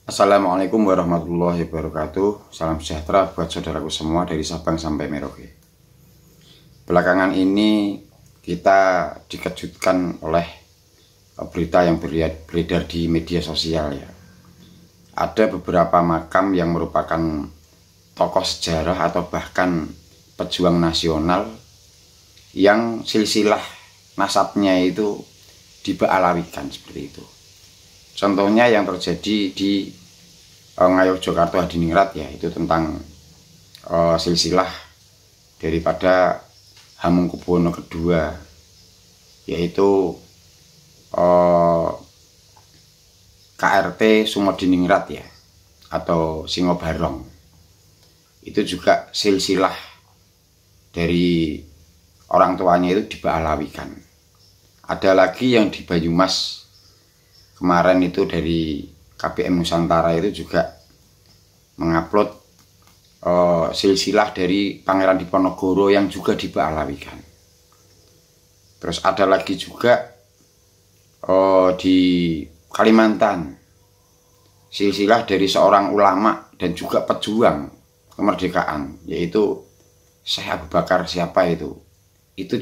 Assalamualaikum warahmatullahi wabarakatuh. Salam sejahtera buat saudaraku semua dari Sabang sampai Merauke. Belakangan ini kita dikejutkan oleh berita yang beredar di media sosial ya. Ada beberapa makam yang merupakan tokoh sejarah atau bahkan pejuang nasional yang silsilah nasabnya itu diba'alawikan seperti itu. Contohnya yang terjadi di Ngayogyakarta Hadiningrat ya, itu tentang silsilah daripada Hamengkubuwono II, yaitu KRT Sumodiningrat ya, atau Singobarong. Itu juga silsilah dari orang tuanya itu diba'alawikan. Ada lagi yang di Banyumas kemarin itu dari KPM Nusantara itu juga mengupload silsilah dari Pangeran Diponegoro yang juga diba'alawikan. Terus ada lagi juga di Kalimantan silsilah dari seorang ulama dan juga pejuang kemerdekaan, yaitu Syekh Abu Bakar siapa itu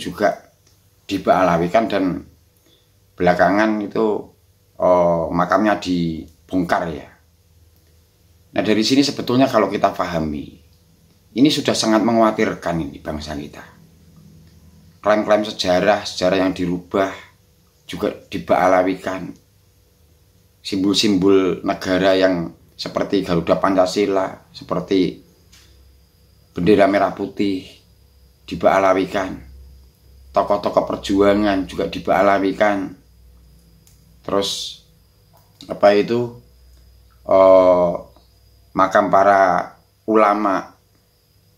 juga diba'alawikan, dan belakangan itu makamnya dibongkar ya. Nah, dari sini sebetulnya kalau kita pahami, ini sudah sangat mengkhawatirkan ini bangsa kita. Klaim-klaim sejarah yang dirubah juga diba'alawikan. Simbol-simbol negara yang seperti Garuda Pancasila, seperti bendera merah putih diba'alawikan. Tokoh-tokoh perjuangan juga diba'alawikan. Terus makam para ulama,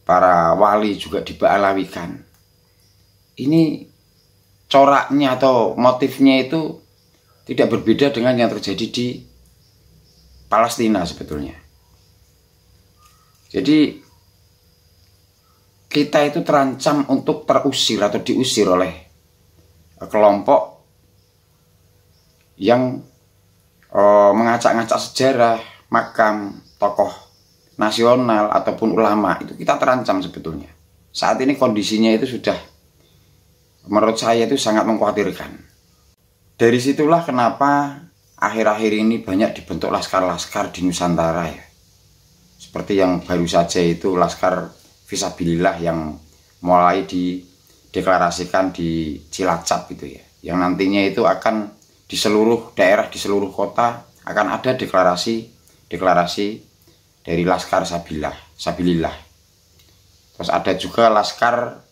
para wali juga diba'alawikan. Ini coraknya atau motifnya itu tidak berbeda dengan yang terjadi di Palestina sebetulnya. Jadi kita itu terancam untuk terusir atau diusir oleh kelompok yang mengacak-ngacak sejarah, makam, tokoh nasional ataupun ulama. Itu kita terancam sebetulnya. Saat ini kondisinya itu sudah, menurut saya itu sangat mengkhawatirkan. Dari situlah kenapa akhir-akhir ini banyak dibentuk laskar-laskar di Nusantara ya. Seperti yang baru saja itu Laskar Fisabilillah yang mulai dideklarasikan di Cilacap gitu ya. Yang nantinya itu akan di seluruh daerah, di seluruh kota akan ada deklarasi dari Laskar Sabilillah. Terus ada juga Laskar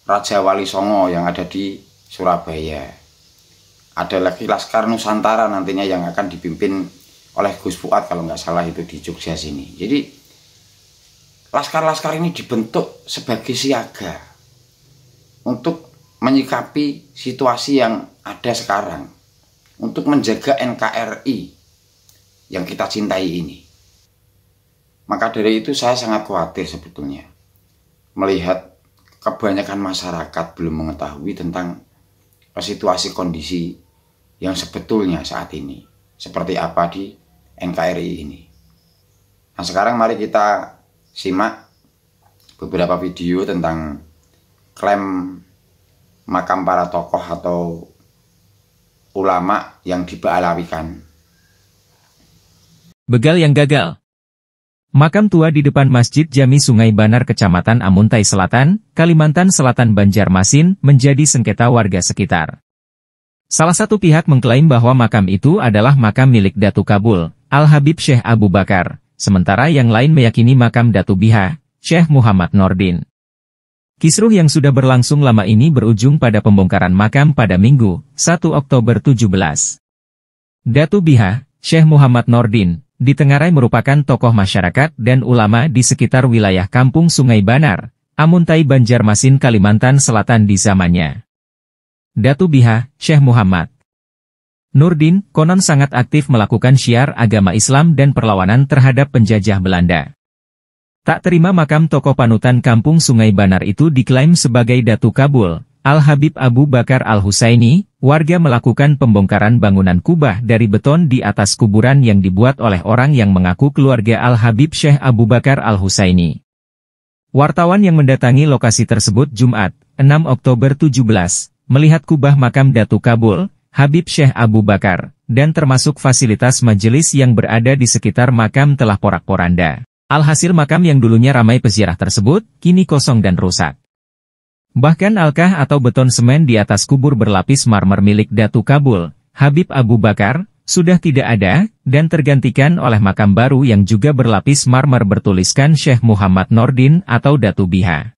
Raja Wali Songo yang ada di Surabaya. Ada lagi Laskar Nusantara nantinya yang akan dipimpin oleh Gus Fuad kalau nggak salah itu di Jogja sini. Jadi laskar-laskar ini dibentuk sebagai siaga untuk menyikapi situasi yang ada sekarang, untuk menjaga NKRI yang kita cintai ini. Maka dari itu saya sangat khawatir sebetulnya melihat kebanyakan masyarakat belum mengetahui tentang situasi kondisi yang sebetulnya saat ini seperti apa di NKRI ini. Nah, sekarang mari kita simak beberapa video tentang klaim makam para tokoh atau ulama yang diba'alawikan. Begal yang gagal. Makam tua di depan Masjid Jami Sungai Banar Kecamatan Amuntai Selatan, Kalimantan Selatan Banjarmasin menjadi sengketa warga sekitar. Salah satu pihak mengklaim bahwa makam itu adalah makam milik Datu Kabul, Al-Habib Syekh Abu Bakar, sementara yang lain meyakini makam Datu Biha, Syekh Muhammad Nordin. Kisruh yang sudah berlangsung lama ini berujung pada pembongkaran makam pada Minggu, 1 Oktober 17. Datu Biha, Syekh Muhammad Nordin, ditengarai merupakan tokoh masyarakat dan ulama di sekitar wilayah Kampung Sungai Banar, Amuntai Banjarmasin Kalimantan Selatan di zamannya. Datu Biha, Syekh Muhammad Nordin, konon sangat aktif melakukan syiar agama Islam dan perlawanan terhadap penjajah Belanda. Tak terima makam tokoh panutan Kampung Sungai Banar itu diklaim sebagai Datu Kabul, Al-Habib Abu Bakar Al-Husaini, warga melakukan pembongkaran bangunan kubah dari beton di atas kuburan yang dibuat oleh orang yang mengaku keluarga Al-Habib Syekh Abu Bakar Al-Husaini. Wartawan yang mendatangi lokasi tersebut Jumat, 6 Oktober 17, melihat kubah makam Datu Kabul, Habib Syekh Abu Bakar, dan termasuk fasilitas majelis yang berada di sekitar makam telah porak-poranda. Alhasil makam yang dulunya ramai peziarah tersebut, kini kosong dan rusak. Bahkan alkah atau beton semen di atas kubur berlapis marmer milik Datu Kabul, Habib Abu Bakar, sudah tidak ada, dan tergantikan oleh makam baru yang juga berlapis marmer bertuliskan Syekh Muhammad Nordin atau Datu Biha.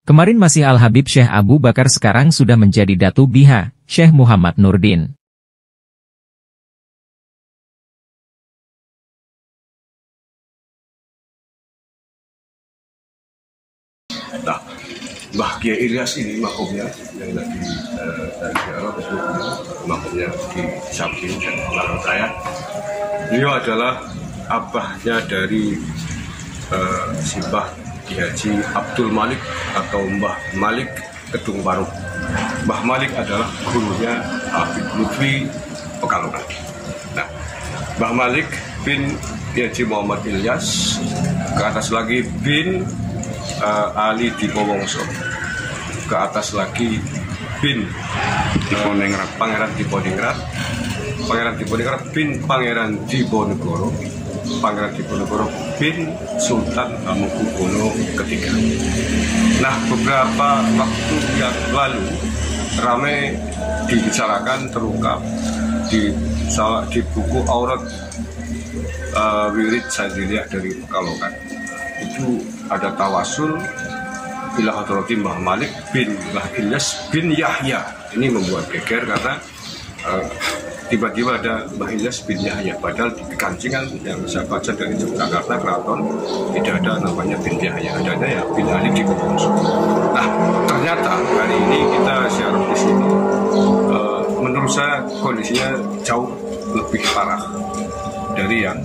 Kemarin masih Al-Habib Syekh Abu Bakar, sekarang sudah menjadi Datu Biha, Syekh Muhammad Nurdin. Nah, Mbah Kiai Ilyas ini makomnya yang lagi dari Arab itu makomnya di samping belakang saya. Beliau adalah abahnya dari si Mbah Ki Haji Abdul Malik atau Mbah Malik Kedung Baruk. Mbah Malik adalah gurunya Habib Lutfi Pekalongan. Nah, Mbah Malik bin Haji Muhammad Ilyas, ke atas lagi bin Ali Dipowongso, ke atas lagi bin Pangeran Diponingrat, Pangeran Diponingrat bin Pangeran Diponegoro, Pangeran Diponegoro bin Sultan Hamengkubuwono III. Nah, beberapa waktu yang lalu ramai dibicarakan, terungkap di buku Aurat Wirid Sadiliyah dari Pekalongan. Itu ada tawasul ila hadrati Mbah Malik bin Mbah Ilyas bin Yahya. Ini membuat geger karena tiba-tiba ada Mbah Ilyas bin Yahya, padahal di Pekancingan yang saya baca dari Jakarta Keraton tidak ada namanya bin Yahya, adanya ya bin Ali di Kebonso. Nah, ternyata hari ini kita siaran di sini, menurut saya kondisinya jauh lebih parah dari yang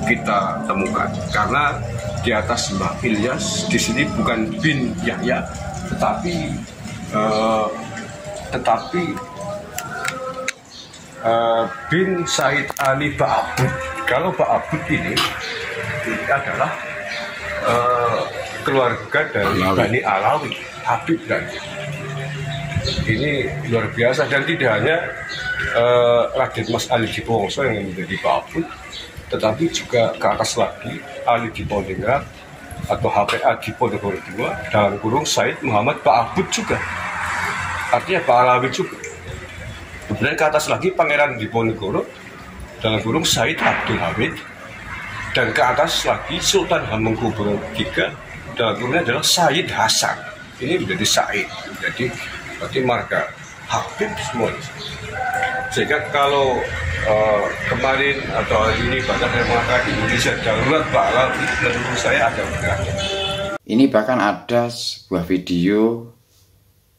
kita temukan, karena di atas Mbah Ilyas di sini bukan bin Yahya, tetapi bin Said Ali Ba'abud. Kalau Ba'abud ini adalah keluarga dari Bani Alawi, Habib dan ini luar biasa. Dan tidak hanya Raden Mas Ali Dipowongso yang menjadi Ba'abud, tetapi juga ke atas lagi Ali Diponegoro atau HPA Diponegoro II dalam kurung Said Muhammad Ba'abud juga, artinya Pak Alawi juga. Kemudian ke atas lagi Pangeran Diponegoro dalam kurung Said Abdul Hamid, dan ke atas lagi Sultan Hamengkubuwono III dalam kurungnya adalah Said Hasan. Ini menjadi Said, jadi berarti marga Habib semua. Sehingga kalau kemarin atau hari ini banyak yang mengatakan Indonesia darurat Pak Alawi, menurut saya ada benarnya. Ini bahkan ada sebuah video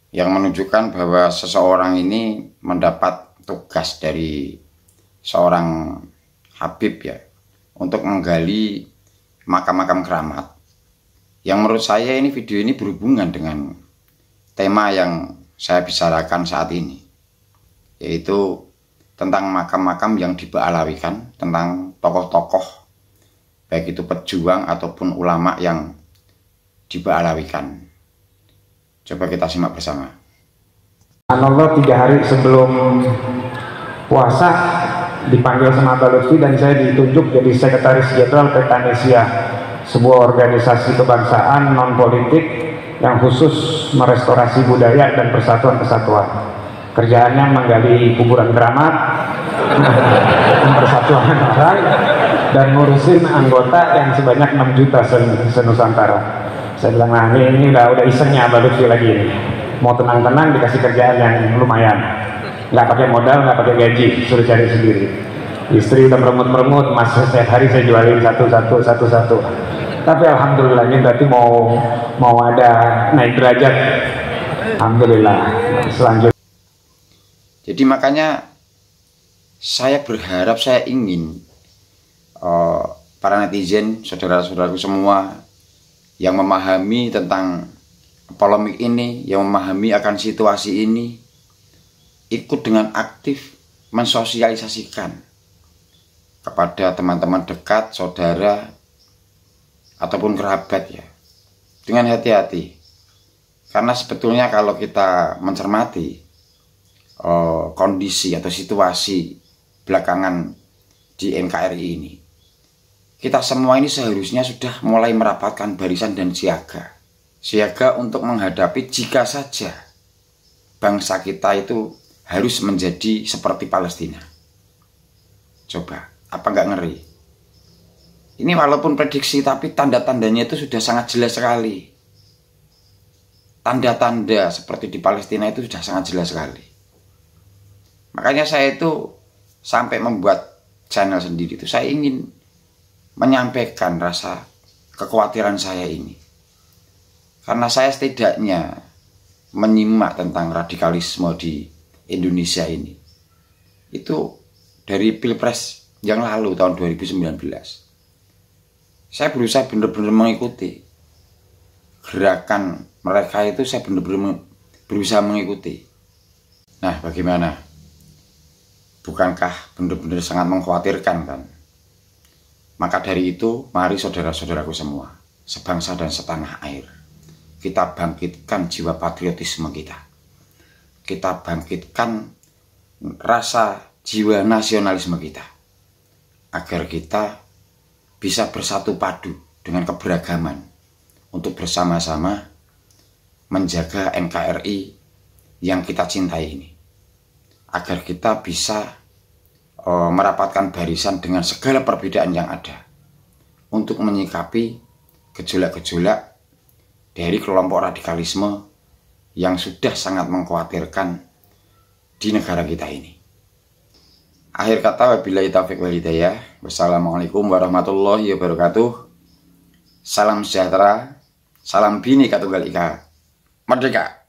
yang menunjukkan bahwa seseorang ini mendapat tugas dari seorang Habib ya, untuk menggali makam-makam keramat. Yang menurut saya ini video ini berhubungan dengan tema yang saya bicarakan saat ini, yaitu tentang makam-makam yang diba'alawikan, tentang tokoh-tokoh baik itu pejuang ataupun ulama yang diba'alawikan. Coba kita simak bersama. Allah 3 hari sebelum puasa dipanggil sama Mbak Lutfi dan saya ditunjuk jadi Sekretaris Jenderal Petanesia, sebuah organisasi kebangsaan non-politik yang khusus merestorasi budaya dan persatuan-kesatuan. Kerjaannya menggali kuburan keramat, mempersatukan orang, dan ngurusin anggota yang sebanyak 6 juta se-Nusantara. Saya bilang, nah ini udah isengnya Mbak Lutfi lagi ini. Mau tenang-tenang dikasih kerjaan yang lumayan. Nggak pakai modal, nggak pakai gaji, suruh cari sendiri. Istri udah meremut-meremut, mas setiap hari saya jualin satu-satu. Tapi alhamdulillah ini berarti mau ada naik derajat. Alhamdulillah. Selanjutnya. Jadi makanya saya berharap, saya ingin para netizen, saudara-saudaraku semua yang memahami tentang polemik ini, yang memahami akan situasi ini, ikut dengan aktif mensosialisasikan kepada teman-teman dekat, saudara, ataupun kerabat ya, dengan hati-hati. Karena sebetulnya kalau kita mencermati kondisi atau situasi belakangan di NKRI ini, kita semua ini seharusnya sudah mulai merapatkan barisan dan siaga untuk menghadapi jika saja bangsa kita itu harus menjadi seperti Palestina. Coba, apa nggak ngeri? Ini walaupun prediksi, tapi tanda-tandanya itu sudah sangat jelas sekali. Tanda-tanda seperti di Palestina itu sudah sangat jelas sekali. Makanya saya itu sampai membuat channel sendiri itu, saya ingin menyampaikan rasa kekhawatiran saya ini. Karena saya setidaknya menyimak tentang radikalisme di Indonesia ini. Itu dari Pilpres yang lalu tahun 2019. Saya berusaha benar-benar mengikuti gerakan mereka itu, saya benar-benar berusaha mengikuti. Nah, bagaimana? Bukankah benar-benar sangat mengkhawatirkan kan? Maka dari itu, mari saudara-saudaraku semua, sebangsa dan setanah air, kita bangkitkan jiwa patriotisme kita. Kita bangkitkan rasa jiwa nasionalisme kita, agar kita bisa bersatu padu dengan keberagaman untuk bersama-sama menjaga NKRI yang kita cintai ini, agar kita bisa merapatkan barisan dengan segala perbedaan yang ada untuk menyikapi gejolak-gejolak dari kelompok radikalisme yang sudah sangat mengkhawatirkan di negara kita ini. Akhir kata, wabillahi taufiq wal hidayah. Wassalamualaikum warahmatullahi wabarakatuh. Salam sejahtera, salam Bhinneka Tunggal Ika, merdeka.